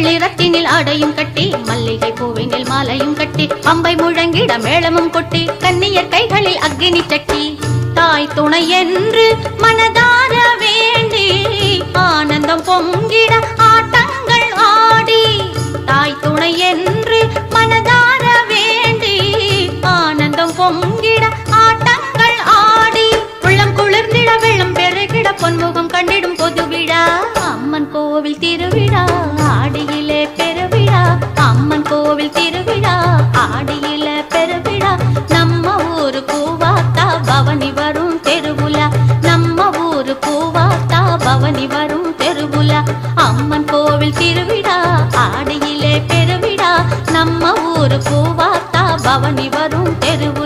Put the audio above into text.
வெள்ளிரத்தினில் ஆடையும் கட்டி மல்லிகை பூவினில் மாலையும் கட்டி பம்பை முழங்கிட மேளமும் கொட்டி கன்னியர் கைகளில் அக்னி சட்டி தாய் துணை என்று மனதார வேண்டி ஆனந்தம் பொங்கிட ஆட்டங்கள் ஆடி தாய் துணை என்று மனதார வேண்டி ஆனந்தம் பொங்கிட ஆட்டங்கள் ஆடி உள்ளம் குளிர்ந்திட வெள்ளம் பெருகிட பொன்முகம் கண்டிடும் பொது விழா அம்மன் கோவில் திருவிழா ஆடியிலே பெருவிழா அம்மன் கோவில் திருவிழா ஆடியிலே பெருவிழா நம்ம ஊரு பூவாத்தா பவனி வரும் தெருவுலா நம்ம ஊரு பூவாத்தா பவனி வரும் தெருவுலா அம்மன் கோவில் திருவிழா ஆடியிலே பெருவிழா நம்ம ஊரு பூவாத்தா பவனி வரும் தெருவுலா